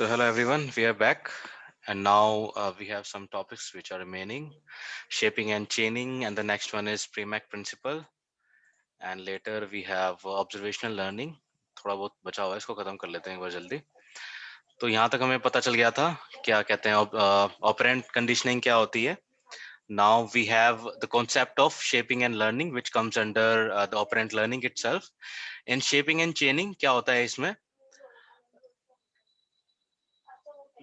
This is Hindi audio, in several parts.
So hello everyone, we are back, and now we have some topics which are remaining: shaping and chaining, and the next one is Premack principle, and later we have observational learning. थोड़ा बहुत बचा हुआ है, इसको खत्म कर लेते हैं एक बार जल्दी. तो यहाँ तक हमें पता चल गया था क्या कहते हैं ऑपरेंट कंडीशनिंग क्या होती है. Now we have the concept of shaping and learning, which comes under the operant learning itself. In shaping and chaining क्या होता है इसमें?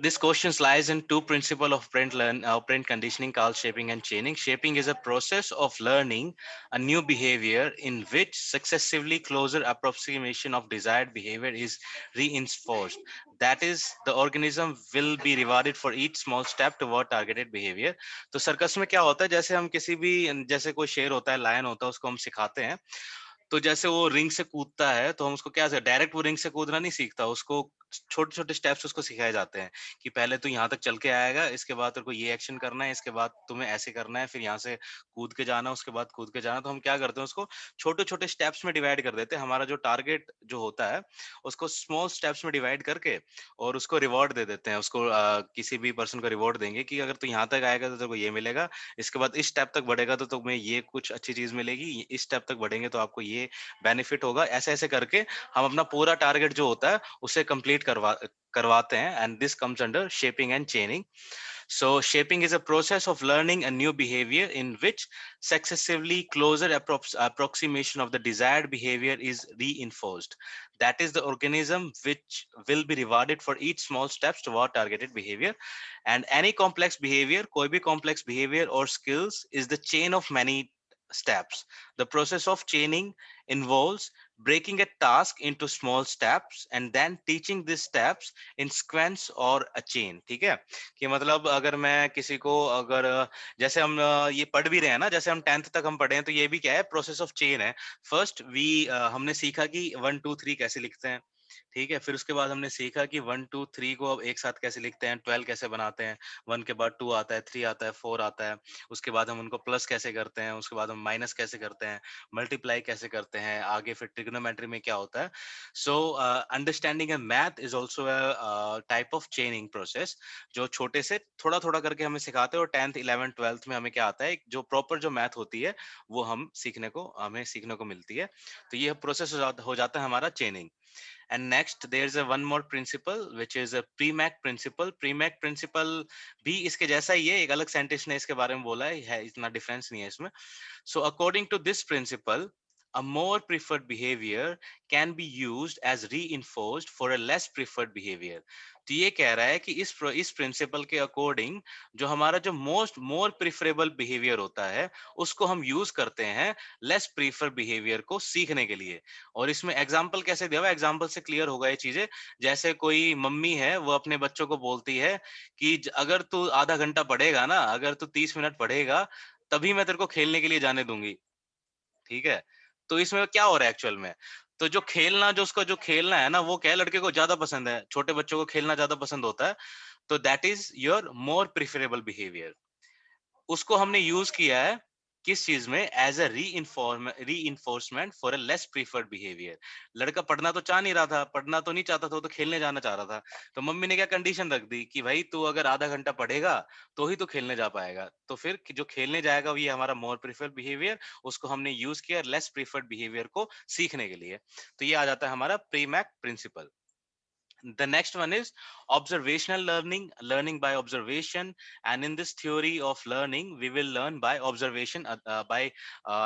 This question lies in two principles of print conditioning called shaping and chaining. Shaping is a process of learning a new behavior in which successively closer approximation of desired behavior is reinforced. That is, the organism will be rewarded for each small step toward targeted behavior. तो सर्कस में क्या होता है, जैसे हम किसी भी, जैसे कोई शेर होता है, लायन होता है, उसको हम सिखाते हैं. तो जैसे वो रिंग से कूदता है तो हम उसको क्या, डायरेक्ट वो रिंग से कूदना नहीं सीखता, उसको छोटे छोटे स्टेप्स उसको सिखाए जाते हैं कि पहले तो यहाँ तक चल के आएगा, इसके बाद तेरे को ये एक्शन करना है, इसके बाद तुम्हें ऐसे करना है, फिर यहाँ से कूद के जाना, उसके बाद कूद के जाना. तो हम क्या करते हैं, उसको छोटे छोटे स्टेप्स में डिवाइड कर देते हैं. हमारा जो टारगेट जो होता है उसको स्मॉल स्टेप्स में डिवाइड करके और उसको रिवॉर्ड दे देते हैं. उसको किसी भी पर्सन को रिवॉर्ड देंगे कि अगर तू यहाँ तक आएगा तो तेरे को ये मिलेगा, इसके बाद इस स्टेप तक बढ़ेगा तो तुम्हें ये कुछ अच्छी चीज मिलेगी, इस स्टेप तक बढ़ेंगे तो आपको ये बेनिफिट होगा. ऐसे ऐसे करके हम अपना पूरा टारगेट जो होता है उसे कंप्लीट करवाते हैं. And this comes under shaping and चेनिंग. So shaping is a process of learning a new behavior in which successively closer approximation of the desired behavior is reinforced. That is, the organism which will be rewarded for each small steps toward targeted behavior. And any complex behavior, koi bhi complex behavior or skills, is the chain of many steps. The process of chaining involves breaking a task into small steps and then teaching these steps in sequence or a chain. ठीक है, कि मतलब अगर मैं किसी को, अगर जैसे हम ये पढ़ भी रहे हैं ना, जैसे हम 10th तक हम पढ़े हैं, तो ये भी क्या है, प्रोसेस ऑफ चेन है. फर्स्ट हमने सीखा कि 1 2 3 कैसे लिखते हैं. ठीक है, फिर उसके बाद हमने सीखा कि 1 2 3 को अब एक साथ कैसे लिखते हैं, 12 कैसे बनाते हैं, 1 के बाद 2 आता है, 3 आता है, 4 आता है. उसके बाद हम उनको प्लस कैसे करते हैं, उसके बाद हम माइनस कैसे करते हैं, मल्टीप्लाई कैसे करते हैं, आगे फिर ट्रिग्नोमेट्री में क्या होता है. So understanding A math is also type of चेनिंग process, जो छोटे से थोड़ा थोड़ा करके हमें सिखाते हैं. और 10th 11th 12th में हमें क्या आता है, जो प्रॉपर जो मैथ होती है वो हमें सीखने को मिलती है. तो ये प्रोसेस हो जाता है हमारा चेनिंग. And next there's a one more principle which is a Premack principle. Premack principle भी इसके जैसा ही है, एक अलग साइंटिस्ट ने इसके बारे में बोला है, इतना डिफरेंस नहीं है इसमें. So according to this principle, a more preferred behavior can be used as reinforced for a less preferred behavior. तो ये कह रहा है कि इस प्रिंसिपल के अकॉर्डिंग जो हमारा जो मोर प्रिफरेबल बिहेवियर होता है उसको हम यूज करते हैं लेस प्रीफर बिहेवियर को सीखने के लिए. और इसमें एग्जांपल कैसे दिया हुआ है, एग्जांपल से क्लियर होगा ये चीजें. जैसे कोई मम्मी है, वो अपने बच्चों को बोलती है कि अगर तू आधा घंटा पढ़ेगा ना, अगर तू 30 मिनट पढ़ेगा, तभी मैं तेरे को खेलने के लिए जाने दूंगी. ठीक है, तो इसमें क्या हो रहा है एक्चुअल में, तो जो खेलना, जो उसका जो खेलना है ना, वो क्या है, लड़के को ज्यादा पसंद है, छोटे बच्चों को खेलना ज्यादा पसंद होता है. तो that is your more preferable behaviour. उसको हमने यूज किया है किस चीज में, एज अ री enforcement for a less preferred behaviour. लड़का पढ़ना तो चाह नहीं रहा था, पढ़ना तो नहीं चाहता था, वो तो खेलने जाना चाह रहा था. तो मम्मी ने क्या कंडीशन रख दी कि भाई तू अगर आधा घंटा पढ़ेगा तो ही तो खेलने जा पाएगा. तो फिर जो खेलने जाएगा ये हमारा मोर प्रीफर्ड बिहेवियर, उसको हमने यूज किया लेस प्रीफर्ड बिहेवियर को सीखने के लिए. तो ये आ जाता है हमारा प्रीमैक principal. The next one is observational learning, learning by observation. And in this theory of learning we will learn by observation, by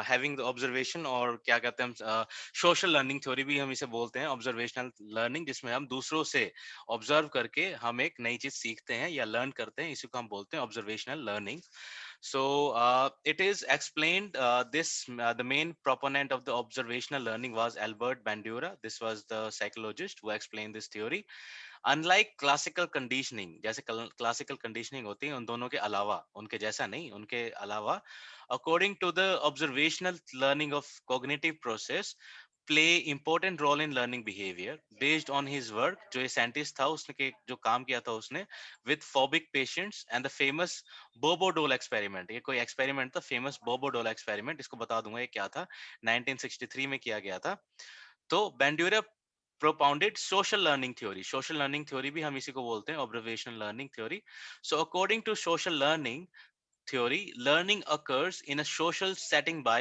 having the observation, और क्या कहते हैं हम, social learning theory भी हम इसे बोलते हैं, observational learning, जिसमें हम दूसरों से observe करके हम एक नई चीज सीखते हैं या learn करते हैं, इसी को हम बोलते हैं observational learning. So it is explained, the main proponent of the observational learning was Albert Bandura. This was the psychologist who explained this theory. Unlike classical conditioning, जैसे classical conditioning होती है, उन दोनों के अलावा, उनके जैसा नहीं, उनके अलावा, according to the observational learning of cognitive process play important role in learning behavior. Based on his work, जो ये साइंटिस्ट था उसने जो काम किया था उसने with phobic patients and the famous बोबो डोल एक्सपेरिमेंट, ये कोई एक्सपेरिमेंट था, फेमस बोबो डोल एक्सपेरिमेंट, इसको बता दूंगा ये क्या था, 1963 में किया गया था. तो बेंड्यूरा propounded social learning theory. Social learning theory भी हम इसी को बोलते हैं, observational learning theory. So according to social learning theory, learning occurs in a social setting by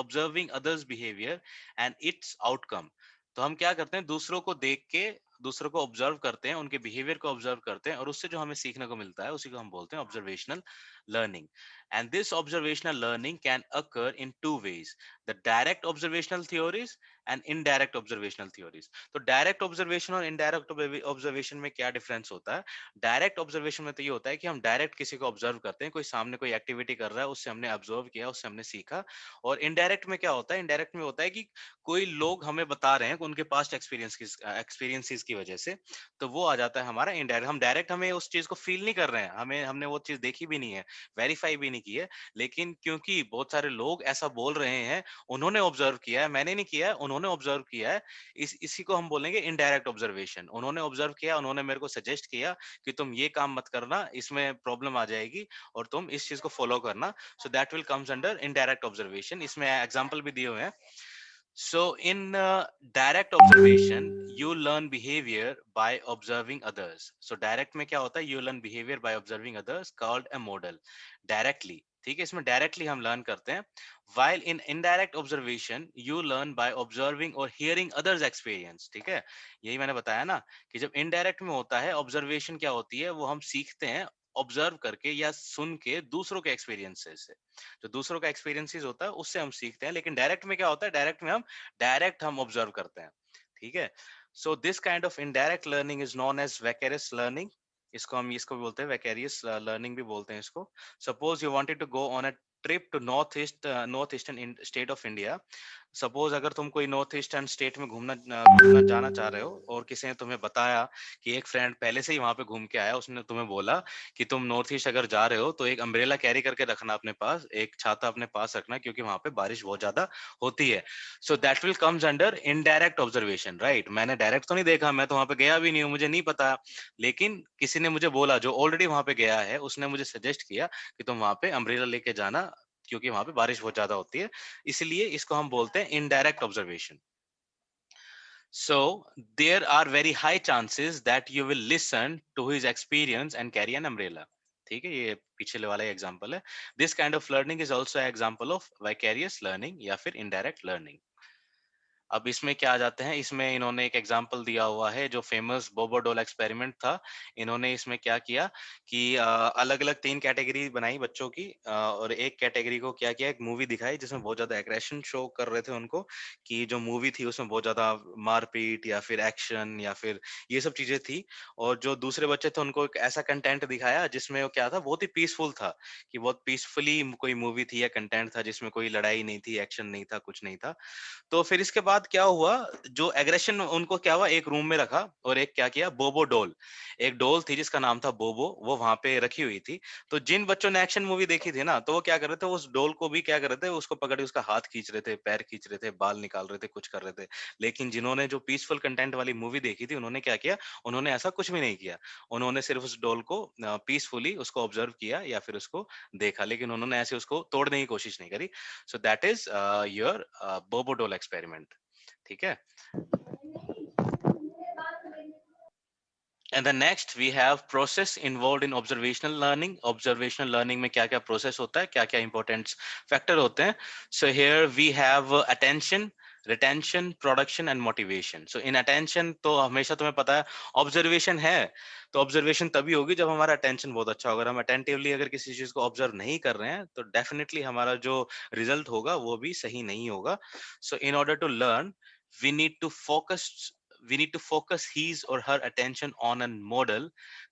observing others' behavior and its outcome. तो हम क्या करते हैं, दूसरों को देख के दूसरों को ऑब्जर्व करते हैं, उनके बिहेवियर को ऑब्जर्व करते हैं और उससे जो हमें सीखने को मिलता है उसी को हम बोलते हैं observational learning. And this observational learning can occur in two ways, the direct observational theories and indirect observational theories. तो डायरेक्ट ऑब्जर्वेशन और इनडायरेक्ट ऑब्जर्वेशन में क्या डिफरेंस होता है? डायरेक्ट ऑब्जर्वेशन में तो ये होता है कि हम डायरेक्ट किसी को ऑब्जर्व करते हैं, कोई सामने कोई एक्टिविटी कर रहा है, उससे हमने ऑब्जर्व किया, उससे हमने सीखा. और इनडायरेक्ट में क्या होता है? इनडायरेक्ट में होता है कि कोई लोग हमें बता रहे हैं कि उनके पास्ट एक्सपीरियंसेस की वजह से, तो वो आ जाता है हमारा इनडायरेक्ट. हम डायरेक्ट हमें उस चीज को फील नहीं कर रहे हैं, हमने वो चीज देखी भी नहीं है, वेरीफाई भी नहीं की है, लेकिन क्योंकि बहुत सारे लोग ऐसा बोल रहे हैं, उन्होंने ऑब्जर्व किया है, मैंने नहीं किया है, उन्होंने ऑब्जर्व किया है, इसी को हम बोलेंगे इनडायरेक्ट ऑब्जर्वेशन. उन्होंने ऑब्जर्व किया, उन्होंने मेरे को सजेस्ट किया कि तुम ये काम मत करना, इसमें प्रॉब्लम आ जाएगी और तुम इस चीज को फॉलो करना. So that will comes under indirect observation. इसमें एग्जांपल भी दिए हुए हैं. So, in direct observation, you learn behavior by observing others. So, direct में क्या होता है? You learn behavior by observing others, called a model. Directly, ठीक है, इसमें directly हम learn करते हैं. While in indirect observation, you learn by observing or hearing others' experience. ठीक है, यही मैंने बताया ना कि जब indirect में होता है observation, क्या होती है? वो हम सीखते हैं ऑब्जर्व करके या सुन के दूसरों के एक्सपीरियंसेस से. जो दूसरों का एक्सपीरियंसेस होता है उससे हम सीखते हैं. लेकिन डायरेक्ट में क्या होता है? डायरेक्ट हम ऑब्जर्व करते हैं. ठीक है. So this kind of indirect learning is known as vicarious learning. इसको भी बोलते हैं वैकेरियस लर्निंग भी बोलते हैं इसको. Suppose you wanted to go on a trip to north eastern state of India. Suppose अगर तुम कोई नॉर्थ ईस्टर्न स्टेट में घूमना जाना चाह रहे हो और किसी ने तुम्हें बताया कि एक फ्रेंड पहले से ही वहां पे घूम के आया, उसने तुम्हें बोला कि तुम नॉर्थ ईस्ट अगर जा रहे हो तो एक अम्ब्रेला कैरी करके रखना अपने पास, एक छाता अपने पास रखना, क्योंकि वहां पे बारिश बहुत ज्यादा होती है. So that will comes under indirect observation, right? मैंने डायरेक्ट तो नहीं देखा, मैं तो वहां पे गया भी नहीं हूँ, मुझे नहीं पता, लेकिन किसी ने मुझे बोला, जो ऑलरेडी वहां पे गया है, उसने मुझे सजेस्ट किया कि तुम वहां पे अम्ब्रेला लेके जाना, क्योंकि वहां पे बारिश बहुत ज्यादा होती है. इसलिए इसको हम बोलते हैं indirect observation. So there are very high chances that you will listen to his experience and carry an umbrella. ठीक है, ये पिछले वाला एग्जांपल है. This kind of learning is also an example of vicarious learning या फिर indirect learning. अब इसमें क्या आ जाते हैं, इसमें इन्होंने एक एग्जाम्पल दिया हुआ है जो फेमस बोबोडोल एक्सपेरिमेंट था. इन्होंने इसमें क्या किया कि अलग अलग 3 कैटेगरी बनाई बच्चों की, और एक कैटेगरी को क्या किया, एक मूवी दिखाई जिसमें बहुत ज्यादा एग्रेशन शो कर रहे थे उनको, कि जो मूवी थी उसमें बहुत ज्यादा मारपीट या फिर एक्शन या फिर ये सब चीजें थी. और जो दूसरे बच्चे थे उनको एक ऐसा कंटेंट दिखाया जिसमें वो क्या था, बहुत ही पीसफुल था, कि बहुत पीसफुली कोई मूवी थी या कंटेंट था जिसमें कोई लड़ाई नहीं थी, एक्शन नहीं था, कुछ नहीं था. तो फिर इसके बाद क्या हुआ, जो एग्रेशन उनको क्या हुआ, एक रूम में रखा और एक क्या किया, बोबो डॉल, एक डॉल थी जिसका नाम था बोबो, वो वहां पे रखी हुई थी. तो जिन बच्चों ने एक्शन मूवी देखी थी ना, तो वो क्या कर रहे थे, उस डॉल को भी क्या कर रहे थे, उसको पकड़ के उसका हाथ खींच रहे थे, पैर खींच रहे थे, बाल निकाल रहे थे, कुछ कर रहे थे. लेकिन जिन्होंने जो पीसफुल कंटेंट वाली मूवी देखी थी, उन्होंने क्या किया, उन्होंने ऐसा कुछ भी नहीं किया. उन्होंने सिर्फ उस डॉल को पीसफुली उसको ऑब्जर्व किया या फिर उसको देखा, लेकिन उन्होंने ऐसे उसको तोड़ने की कोशिश नहीं करी. सो दैट इज योर बोबो डॉल एक्सपेरिमेंट. ठीक है. And the next we have process involved in observational learning. Observational learning में क्या क्या process होता है, क्या क्या important factor होते हैं. So here we have attention, retention, production and motivation. So in attention तो हमेशा तुम्हें पता है observation है, तो observation तभी होगी जब हमारा attention बहुत अच्छा होगा. हम attentively अगर किसी चीज को observe नहीं कर रहे हैं तो definitely हमारा जो result होगा वो भी सही नहीं होगा. So in order to learn, we need to focus we need to focus his or her attention on a model.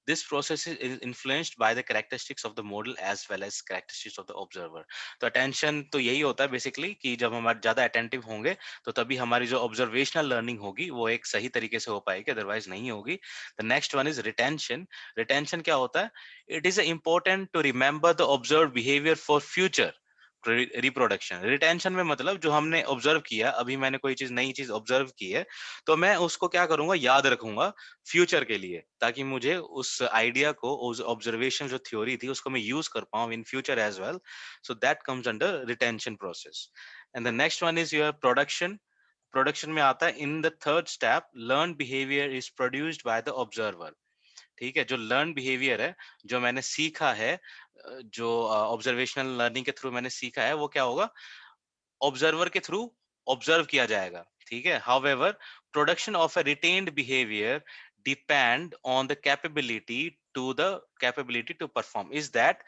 This process is influenced by the characteristics of the model as well as characteristics of the observer. तो attention तो यही होता है basically कि जब हम ज्यादा attentive होंगे तो तभी हमारी जो observational learning होगी वो एक सही तरीके से हो पाएगी, otherwise नहीं होगी. The next one is retention. Retention क्या होता है? It is important to remember the observed behavior for future reproduction. Retention में मतलब जो हमने ऑब्जर्व किया, अभी मैंने कोई चीज नई चीज ऑब्जर्व की है, तो मैं उसको क्या करूंगा, याद रखूंगा फ्यूचर के लिए, ताकि मुझे उस आइडिया को, उस ऑब्जर्वेशन जो थ्योरी थी उसको मैं यूज कर पाऊं in future as well. So that comes under retention process. And the next one is your production. Production में आता है in the third step learn behaviour is produced by the observer. ठीक है, जो लर्न बिहेवियर है, जो मैंने सीखा है, जो ऑब्जर्वेशनल लर्निंग के थ्रू मैंने सीखा है, वो क्या होगा, ऑब्जर्वर के थ्रू ऑब्जर्व किया जाएगा। ठीक है, however production of a retained behaviour depend on the capability to perform is that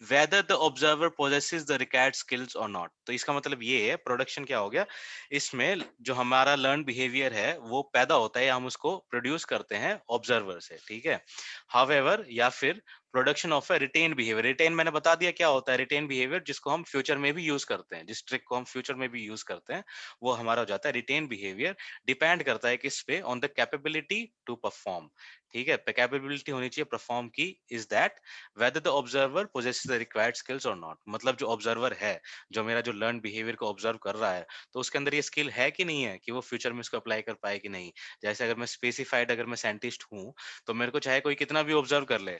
whether the observer possesses the required skills और नॉट। तो इसका मतलब ये है, प्रोडक्शन क्या हो गया, इसमें जो हमारा लर्न बिहेवियर है वो पैदा होता है या हम उसको प्रोड्यूस करते हैं ऑब्जर्वर से। ठीक है, हाउएवर या फिर production of a retain behaviour, retain मैंने बता दिया क्या होता है, रिटेन बिहेवियर जिसको हम फ्यूचर में भी यूज करते हैं, जिस ट्रिक को हम फ्यूचर में भी यूज करते हैं, वो हमारा हो जाता है रिटेन बिहेवियर। डिपेंड करता है किस पे, on the capability to perform. ठीक है, कैपेबिलिटी होनी चाहिए परफॉर्म की, is that whether the observer possesses the required skills और नॉट। मतलब जो ऑब्जर्वर है, जो मेरा जो लर्न बिहेवियर को ऑब्जर्व कर रहा है, तो उसके अंदर ये स्किल है कि नहीं है कि वो फ्यूचर में इसको अप्लाई कर पाए कि नहीं। जैसे अगर मैं स्पेसिफाइड, अगर मैं साइंटिस्ट हूँ, तो मेरे को चाहे कोई कितना भी ऑब्जर्व कर ले,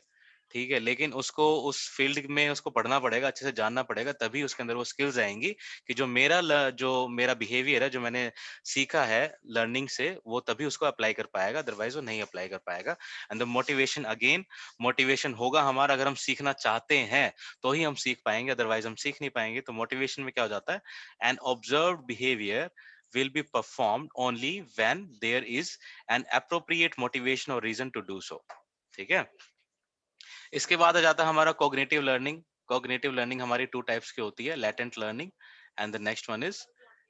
ठीक है, लेकिन उसको उस फील्ड में उसको पढ़ना पड़ेगा, अच्छे से जानना पड़ेगा, तभी उसके अंदर वो स्किल्स आएंगी कि जो मेरा बिहेवियर है, जो मैंने सीखा है लर्निंग से, वो तभी उसको अप्लाई कर पाएगा, अदरवाइज वो नहीं अप्लाई कर पाएगा। And the motivation, again motivation होगा हमारा, अगर हम सीखना चाहते हैं तो ही हम सीख पाएंगे, अदरवाइज हम सीख नहीं पाएंगे। तो मोटिवेशन में क्या हो जाता है, an observe behaviour will be performed only when there is an appropriate motivation or reason to do so। ठीक है, इसके बाद आ जाता है हमारा कॉग्निटिव लर्निंग। कॉग्निटिव लर्निंग हमारी टू टाइप्स की होती है, latent learning and the next one is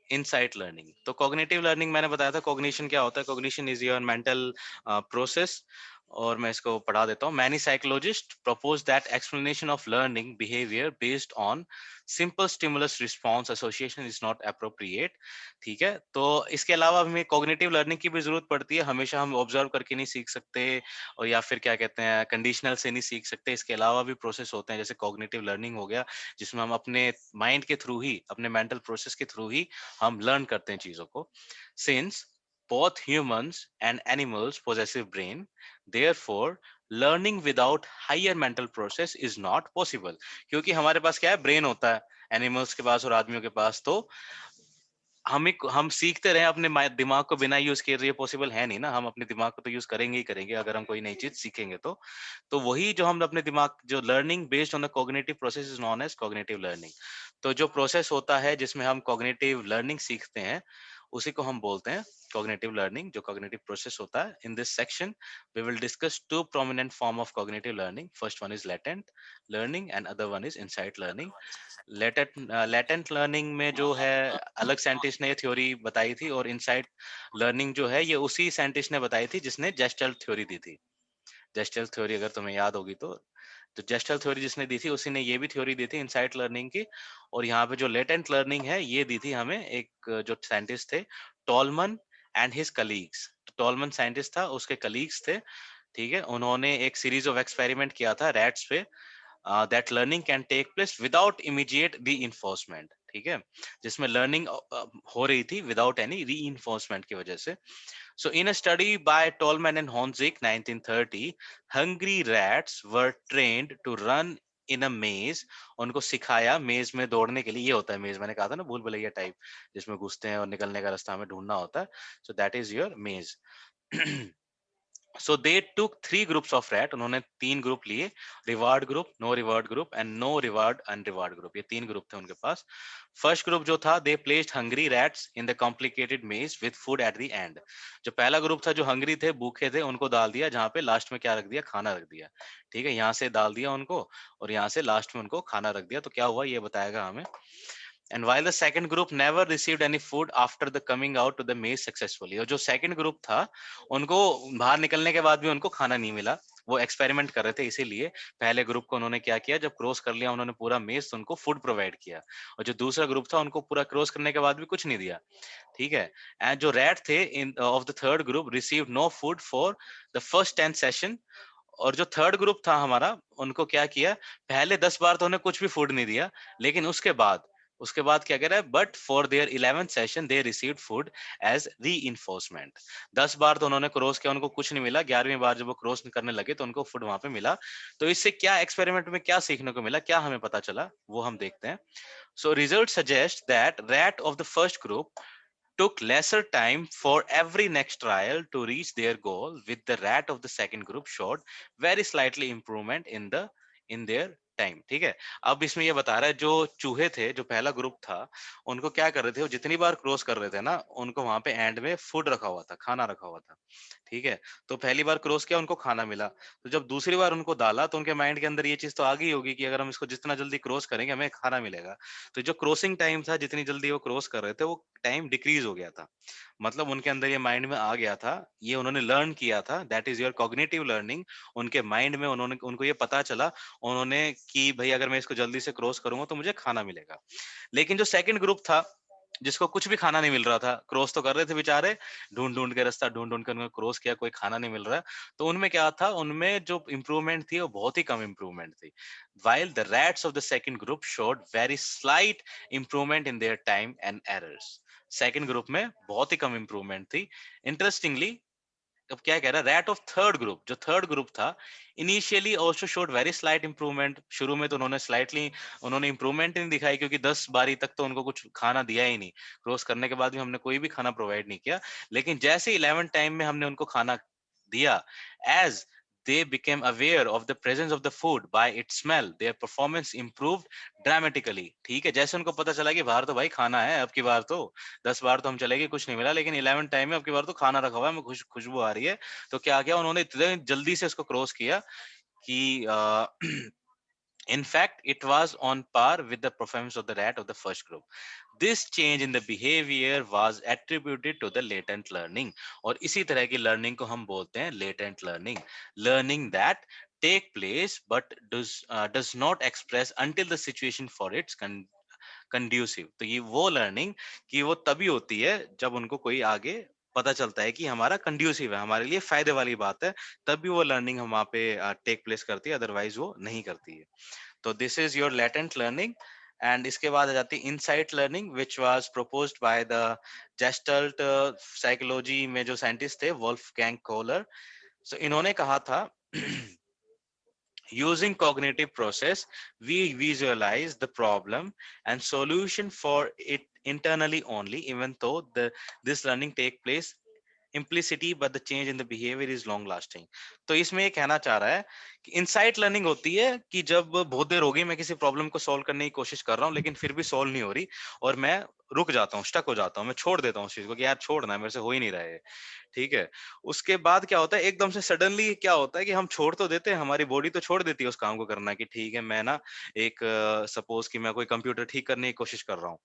insight learning. तो कॉग्निटिव लर्निंग मैंने बताया था, कॉग्निशन क्या होता है, cognition is your mental process. और मैं इसको पढ़ा देता हूँ। Many psychologist propose that explanation of learning behaviour based on simple stimulus response association is not appropriate. ठीक है, तो इसके अलावा हमें कॉग्निटिव लर्निंग की भी जरूरत पड़ती है, हमेशा हम ऑब्जर्व करके नहीं सीख सकते, और या फिर क्या कहते हैं कंडीशनल से नहीं सीख सकते। इसके अलावा भी प्रोसेस होते हैं, जैसे कॉग्निटिव लर्निंग हो गया, जिसमें हम अपने माइंड के थ्रू ही, अपने मेंटल प्रोसेस के थ्रू ही हम लर्न करते हैं चीजों को। Since both humans and animals possess a brain, therefore learning without higher mental process is not possible। क्योंकि हमारे पास क्या है, ब्रेन होता है एनिमल्स के पास और आदमियों के पास, तो हम सीखते रहे अपने दिमाग को बिना यूज किए, ये पॉसिबल है नहीं ना। हम अपने दिमाग को तो यूज करेंगे ही करेंगे अगर हम कोई नई चीज सीखेंगे तो वही जो हम अपने दिमाग, जो learning based on the cognitive process is known as cognitive learning. तो जो प्रोसेस होता है जिसमें हम कॉग्निटिव लर्निंग सीखते हैं, उसी को हम बोलते हैं कॉग्निटिव लर्निंग, जो कॉग्निटिव प्रोसेस होता है। In this section we will discuss two prominent form of cognitive learning. First one is latent learning and other one is insight learning. Latent learning में जो है, अलग साइंटिस्ट ने ये थ्योरी बताई थी, और इनसाइट लर्निंग जो है, ये उसी साइंटिस्ट ने बताई थी जिसने जेस्टल्ट थ्योरी दी थी। जेस्टल्ट थ्योरी अगर तुम्हें याद होगी तो जेस्टल्ट थ्योरी जिसने दी थी, उसी ने ये भी थ्योरी दी थी इनसाइट लर्निंग की। और यहाँ पे जो लेटेंट लर्निंग है, ये दी थी हमें एक जो साइंटिस्ट थे, टॉलमन एंड हिज कलीग्स। टॉलमन साइंटिस्ट था, उसके कलीग्स थे। ठीक है, उन्होंने एक सीरीज ऑफ एक्सपेरिमेंट किया था रैट्स पे, that learning can take place without immediate re, ठीक है, जिसमें लर्निंग हो रही थी विदाउट एनी री की वजह से। So in a study by Tolman and Honzik 1930, hungry rats were trained to run in a maze। उनको सिखाया मेज में दौड़ने के लिए। ये होता है मेज, मैंने कहा था ना, भूल भुलैया टाइप, जिसमें घुसते हैं और निकलने का रास्ता हमें ढूंढना होता है। So that is your maze. So they took three groups of rat. उन्होंने तीन ग्रुप लिए, reward group, no reward group and no reward unrewarded group. ये तीन ग्रुप थे उनके पास। फर्स्ट ग्रुप जो था, they placed hungry rats in the complicated maze with food at the end. जो पहला ग्रुप था, जो हंग्री थे, भूखे थे, उनको डाल दिया जहाँ पे लास्ट में क्या रख दिया, खाना रख दिया। ठीक है, यहाँ से डाल दिया उनको, और यहाँ से लास्ट में उनको खाना रख दिया। तो क्या हुआ ये बताएगा हमें। And while the second group never received any food after the coming out to the maze successfully। और जो सेकंड ग्रुप था, उनको बाहर निकलने के बाद भी उनको खाना नहीं मिला। वो एक्सपेरिमेंट कर रहे थे, इसीलिए पहले ग्रुप को उन्होंने क्या किया, जब क्रॉस कर लिया उन्होंने पूरा मेज, तो उनको फूड प्रोवाइड किया। और जो दूसरा ग्रुप था, उनको पूरा क्रॉस करने के बाद भी कुछ नहीं दिया। ठीक है, एंड जो रैट थे in of the third group received no food for the first 10 session. और जो थर्ड ग्रुप था हमारा, उनको क्या किया, पहले 10 बार तो उन्हें कुछ भी फूड नहीं दिया, लेकिन उसके बाद क्या कह रहा है, but for their 11th session they received food as re. 10 बार तो उन्होंने क्रॉस किया, उनको कुछ नहीं मिला। 11वीं बार जब वो क्रॉस करने लगे तो उनको फूड वहां पे मिला। तो इससे क्या एक्सपेरिमेंट में क्या सीखने को मिला, क्या हमें पता चला, वो हम देखते हैं। So result suggest that rat of the first group took lesser time for every next trial to reach their goal, with the rat of the second group showed very slightly improvement in their time. ठीक है. अब इसमें ये बता रहा है जो चूहे थे, जो पहला ग्रुप था, उनको क्या कर रहे थे, वो जितनी बार क्रॉस कर रहे थे ना, उनको वहां पे एंड में फूड रखा हुआ था, खाना रखा हुआ था. ठीक है. तो पहली बार क्रॉस किया, उनको खाना मिला. तो जब दूसरी बार उनको डाला, तो उनके माइंड के अंदर ये चीज तो आ गई होगी कि अगर हम इसको जितना जल्दी क्रॉस करेंगे, हमें खाना मिलेगा. तो जो क्रॉसिंग टाइम था, जितनी जल्दी वो क्रॉस कर रहे थे, वो टाइम डिक्रीज हो गया था. मतलब उनके अंदर ये माइंड में आ गया था, ये उन्होंने लर्न किया था. That is your cognitive learning. उनके माइंड में उन्होंने उनको ये पता चला, उन्होंने कि भाई अगर मैं इसको जल्दी से क्रॉस करूंगा तो मुझे खाना मिलेगा. लेकिन जो सेकंड ग्रुप था, जिसको कुछ भी खाना नहीं मिल रहा था, क्रॉस तो कर रहे थे बेचारे, ढूंढ ढूंढ के रास्ता ढूंढ ढूंढ कर उन्होंने क्रॉस किया, कोई खाना नहीं मिल रहा है. तो उनमें क्या था, उनमें जो इंप्रूवमेंट थी वो बहुत ही कम इंप्रूवमेंट थी. while the rats of the second group showed very slight improvement in their time and errors. Second group में बहुत ही कम इंप्रूवमेंट थी. इंटरेस्टिंगली, अब क्या कह रहा है, रैट ऑफ थर्ड ग्रुप, जो थर्ड ग्रुप था, initially also showed very slight improvement. शुरू में तो उन्होंने इंप्रूवमेंट नहीं दिखाई, क्योंकि 10 बारी तक तो उनको कुछ खाना दिया ही नहीं. क्रॉस करने के बाद भी हमने कोई भी खाना प्रोवाइड नहीं किया. लेकिन जैसे 11 टाइम में हमने उनको खाना दिया, as they became aware of the presence of the food by its smell, their performance improved dramatically. ठीक है. जैसे उनको पता चला कि बाहर तो भाई खाना है, अब की बार तो 10 बार तो हम चले गए, कुछ नहीं मिला, लेकिन 11 टाइम में अब की बार तो खाना रखा हुआ है, हमें खुशबू आ रही है. तो क्या किया उन्होंने, इतने जल्दी से उसको क्रॉस किया कि in fact, it was on par with the performance of the rat of the first group. This change in the behavior was attributed to the latent learning. और इसी तरह की learning को हम बोलते हैं latent learning. Learning that take place but does not express until the situation for its conducive. तो ये वो learning कि वो तभी होती है जब उनको कोई आगे पता चलता है कि हमारा कंड्यूसिव है, हमारे लिए फायदे वाली बात है, तभी वो लर्निंग हम वहाँ पे टेक प्लेस करती है, अदरवाइज वो नहीं करती है. तो this is your latent learning. And इसके बाद आ जाती है insight learning, which was proposed by the Gestalt psychology में जो साइंटिस्ट थे, वोल्फगैंग कोहलर. सो इन्होंने कहा था, using cognitive process, we visualize the problem and solution for it internally only, even though this learning take place implicity, but the change in the behavior is long lasting. तो इसमें ये कहना चाह रहा है कि इनसाइट लर्निंग होती है कि जब बहुत देर हो गई, मैं किसी प्रॉब्लम को सॉल्व करने की कोशिश कर रहा हूँ, लेकिन फिर भी सॉल्व नहीं हो रही, और मैं रुक जाता हूँ, स्टक हो जाता हूँ, मैं छोड़ देता हूँ उस चीज को कि यार छोड़ना है, मेरे से हो ही नहीं रहा है. ठीक है. उसके बाद क्या होता है, एकदम से सडनली क्या होता है कि हम छोड़ तो देते हैं, हमारी बॉडी तो छोड़ देती है उस काम को करना, कि ठीक है मैं ना एक सपोज कि मैं कोई कंप्यूटर ठीक करने की कोशिश कर रहा हूँ,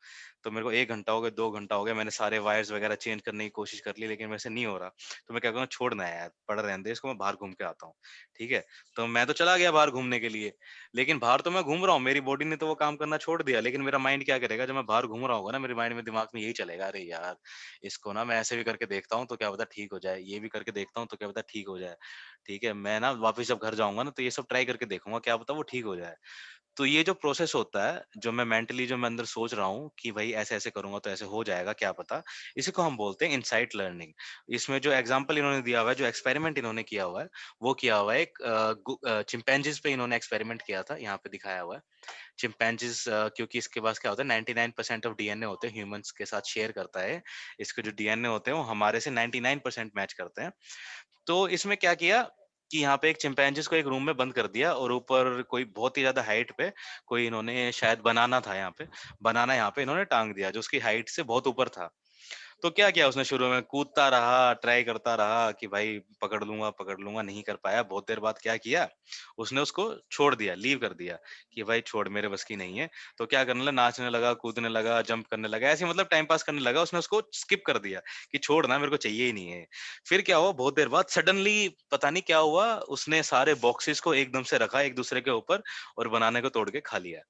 तो मेरे को 1 घंटा हो गया, 2 घंटा हो गया, मैंने सारे वायर्स वगैरह चेंज करने की कोशिश कर ली, लेकिन मेरे से नहीं हो रहा. तो मैं क्या करूँगा, छोड़ना है यार, पड़ा रहने दे इसको, मैं बाहर घूम के आता हूँ. ठीक है. तो मैं तो चला गया बाहर घूमने के लिए, लेकिन बाहर तो मैं घूम रहा हूँ, मेरी बॉडी ने तो वो काम करना छोड़ दिया, लेकिन मेरा माइंड क्या करेगा, जब मैं बाहर घूम रहा होगा ना, मेरे माइंड में दिमाग में यही चलेगा, अरे यार इसको ना मैं ऐसे भी करके देखता हूँ तो क्या पता ठीक हो जाए, ये भी करके देखता हूँ तो क्या पता ठीक हो जाए. ठीक है. मैं ना वापस जब घर जाऊंगा ना, तो ये सब ट्राई करके देखूंगा, क्या पता वो ठीक हो जाए. तो ये जो प्रोसेस होता है, जो मैं मेंटली जो मैं अंदर सोच रहा हूँ कि भाई ऐसे ऐसे करूंगा तो ऐसे हो जाएगा, क्या पता, इसी को हम बोलते हैं इनसाइट लर्निंग. इसमें जो एग्जांपल इन्होंने दिया हुआ है, जो एक्सपेरिमेंट इन्होंने किया हुआ है, वो किया हुआ है एक चिंपैंजीज पे इन्होंने एक्सपेरिमेंट किया था, यहाँ पे दिखाया हुआ है. चिंपैंजीज, क्योंकि इसके पास क्या होता है, 99% ऑफ डीएनए होते हैं, ह्यूमंस के साथ शेयर करता है. इसके जो डीएनए होते हैं वो हमारे से 99% मैच करते हैं. तो इसमें क्या किया कि यहाँ पे एक चिंपैंजीज को एक रूम में बंद कर दिया, और ऊपर कोई बहुत ही ज्यादा हाइट पे कोई इन्होंने शायद बनाना था, यहाँ पे बनाना यहाँ पे इन्होंने टांग दिया, जो उसकी हाइट से बहुत ऊपर था. तो क्या किया उसने, शुरू में कूदता रहा, ट्राई करता रहा कि भाई पकड़ लूंगा, नहीं कर पाया. बहुत देर बाद क्या किया, उसने उसको छोड़ दिया, लीव कर दिया कि भाई छोड़, मेरे बस की नहीं है. तो क्या करने लगा, नाचने लगा, कूदने लगा, जंप करने लगा, ऐसे मतलब टाइम पास करने लगा. उसने उसको स्किप कर दिया कि छोड़ना, मेरे को चाहिए ही नहीं है. फिर क्या हुआ, बहुत देर बाद सडनली पता नहीं क्या हुआ, उसने सारे बॉक्सेस को एकदम से रखा एक दूसरे के ऊपर, और बनाने को तोड़ के खा लिया.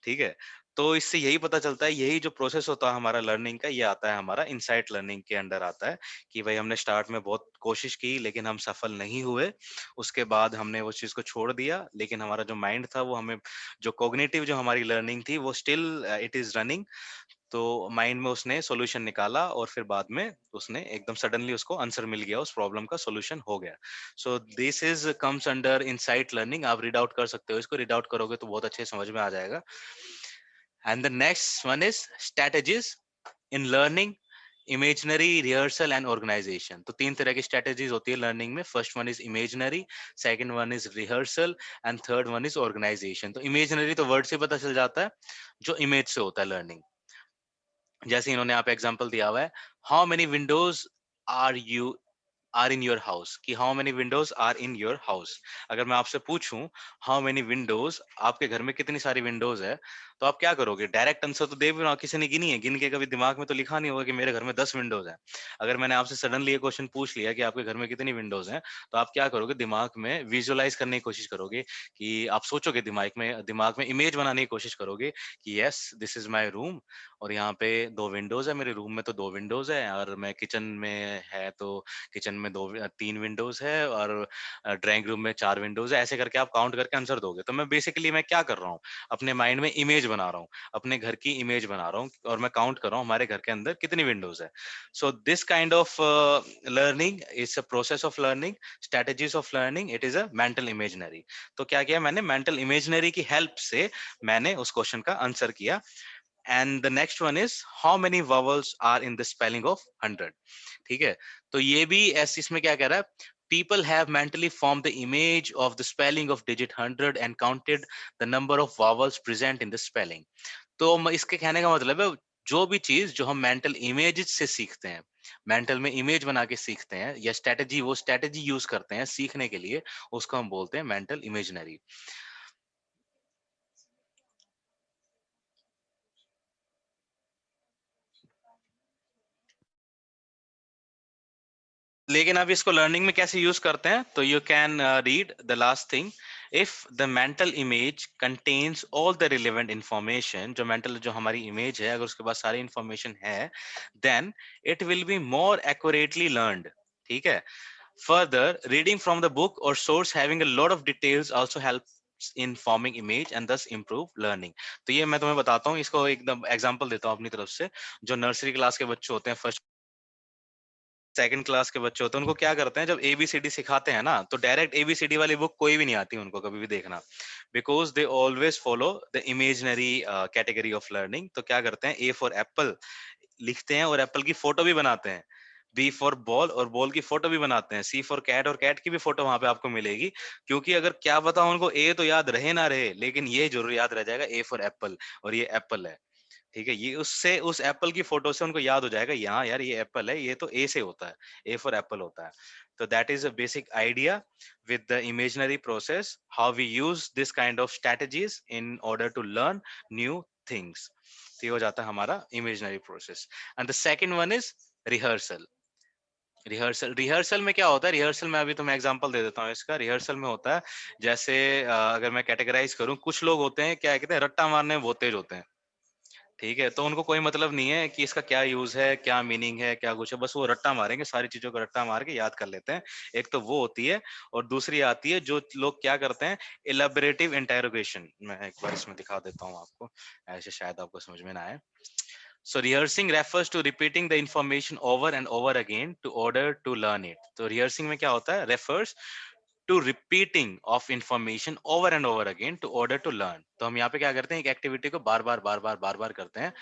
ठीक है. तो इससे यही पता चलता है, यही जो प्रोसेस होता है हमारा लर्निंग का, ये आता है हमारा इनसाइट लर्निंग के अंडर आता है, कि भाई हमने स्टार्ट में बहुत कोशिश की, लेकिन हम सफल नहीं हुए. उसके बाद हमने उस चीज को छोड़ दिया, लेकिन हमारा जो माइंड था वो हमें, जो कॉग्निटिव जो हमारी लर्निंग थी, वो स्टिल इट इज रनिंग. तो माइंड में उसने सॉल्यूशन निकाला, और फिर बाद में उसने एकदम सडनली उसको आंसर मिल गया, उस प्रॉब्लम का सॉल्यूशन हो गया. So this is comes under insight learning. आप रीड आउट कर सकते हो, इसको रीड आउट करोगे तो बहुत अच्छे समझ में आ जाएगा. And the next one is strategies in learning imaginary, rehearsal and organisation. तो तीन तरह की स्ट्रेटेजीज होती है लर्निंग में। First one is imaginary, second one is rehearsal and third one is organisation. तो इमेजनरी तो वर्ड से पता चल जाता है, जो इमेज से होता है लर्निंग। जैसे इन्होंने यहाँ पे एग्जांपल दिया हुआ है, how many windows are in your house, कि how many windows are in your house. अगर मैं आपसे पूछूं हाउ मेनी विंडोज, आपके घर में कितनी सारी विंडोज है, तो आप क्या करोगे? डायरेक्ट आंसर तो दे भी ना, किसी ने गिनी है, गिन के कभी दिमाग में तो लिखा नहीं होगा कि मेरे घर में 10 विंडोज है। अगर मैंने आपसे सडनली ये क्वेश्चन पूछ लिया कि आपके घर में कितनी विंडोज हैं, तो आप क्या करोगे? दिमाग में विजुअलाइज करने की कोशिश करोगे, कि आप सोचोगे, दिमाग में इमेज बनाने की कोशिश करोगे कि yes this is my room, और यहाँ पे दो विंडोज है, मेरे रूम में तो दो विंडोज है, और मैं किचन में है तो किचन में तीन विंडोज है, और ड्राइंग रूम में चार विंडोज है। ऐसे करके आप काउंट करके आंसर दोगे। तो मैं बेसिकली मैं क्या कर रहा हूँ, अपने माइंड में इमेज बना रहा हूँ, अपने घर की इमेज बना रहा हूँ, और मैं काउंट कर रहा हूँ हमारे घर के अंदर कितनी विंडोज है। So this kind of learning is a process of learning, strategies of learning, it is a mental imaginary. तो क्या किया मैंने? मेंटल इमेजनरी की हेल्प से मैंने उस क्वेश्चन का आंसर किया। And the next one is how many vowels are in the spelling of 100। ठीक है, तो ये भी ऐसे, इसमें क्या कह रहा है? People have mentally formed the image of the spelling of digit 100 and counted the number of vowels present in the spelling. तो इसके कहने का मतलब है, जो भी चीज जो हम मेंटल इमेज से सीखते हैं, मेंटल में इमेज बना के सीखते हैं, या स्ट्रेटेजी, वो स्ट्रेटेजी यूज करते हैं सीखने के लिए, उसको हम बोलते हैं मेंटल इमेजनरी। लेकिन अब इसको लर्निंग में कैसे यूज करते हैं? तो you can read the last thing, if the mental image contains all the relevant information, जो मेंटल जो हमारी इमेज है, अगर उसके पास सारी इंफॉर्मेशन है, then it will be more accurately learned. ठीक है, further reading from the book और source having a lot of details also help in forming image and thus improve learning. तो ये मैं तुम्हें बताता हूँ, इसको एकदम एग्जांपल देता हूँ अपनी तरफ से। जो नर्सरी क्लास के बच्चे होते हैं, फर्स्ट सेकंड क्लास के बच्चे होते हैं, उनको क्या करते हैं, जब एबीसीडी सिखाते हैं ना, तो डायरेक्ट एबीसीडी वाली बुक कोई भी नहीं आती उनको कभी भी देखना, because they always follow the imaginary category of learning. तो क्या करते हैं, ए फॉर एप्पल लिखते हैं और एप्पल की फोटो भी बनाते हैं, बी फॉर बॉल और बॉल की फोटो भी बनाते हैं, सी फॉर कैट और कैट की भी फोटो वहां पे आपको मिलेगी। क्योंकि अगर क्या पता उनको ए तो याद रहे ना रहे, लेकिन ये जरूर याद रह जाएगा, ए फॉर एप्पल, और ये एप्पल है। ठीक है, ये उससे उस एप्पल की फोटो से उनको याद हो जाएगा, यहाँ यार ये एप्पल है, ये तो ए से होता है, ए फॉर एप्पल होता है। तो that is a basic idea with the imaginary process, how we use this kind of strategies in order to learn new things. तो ये हो जाता है हमारा imaginary process. And the second one is rehearsal. Rehearsal में क्या होता है? रिहर्सल में अभी तो मैं एग्जांपल दे देता हूँ इसका। रिहर्सल में होता है, जैसे अगर मैं कैटेगराइज करूँ, कुछ लोग होते हैं क्या कहते हैं, रट्टा मारने में बहुत तेज होते हैं। ठीक है, तो उनको कोई मतलब नहीं है कि इसका क्या यूज है, क्या मीनिंग है, क्या कुछ है, बस वो रट्टा मारेंगे, सारी चीजों को रट्टा मार के याद कर लेते हैं। एक तो वो होती है, और दूसरी आती है जो लोग क्या करते हैं, इलेबोरेटिव इंटेरोगेशन। मैं एक बार इसमें दिखा देता हूँ आपको, ऐसे शायद आपको समझ में ना आए। So rehearsing refers to repeating the information over and over again to order to learn it. तो rehearsing में क्या होता है? Refers to repeating of information over and over again to order to learn. तो हम यहाँ पे क्या करते हैं, एक एक्टिविटी को बार बार करते हैं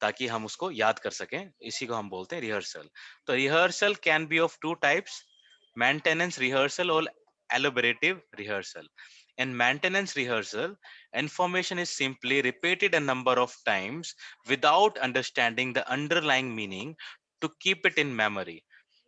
ताकि हम उसको याद कर सकें। इसी को हम बोलते हैं रिहर्सल। तो rehearsal can be of two types, maintenance rehearsal और elaborative rehearsal. In maintenance rehearsal, information is simply repeated a number of times without understanding the underlying meaning to keep it in memory.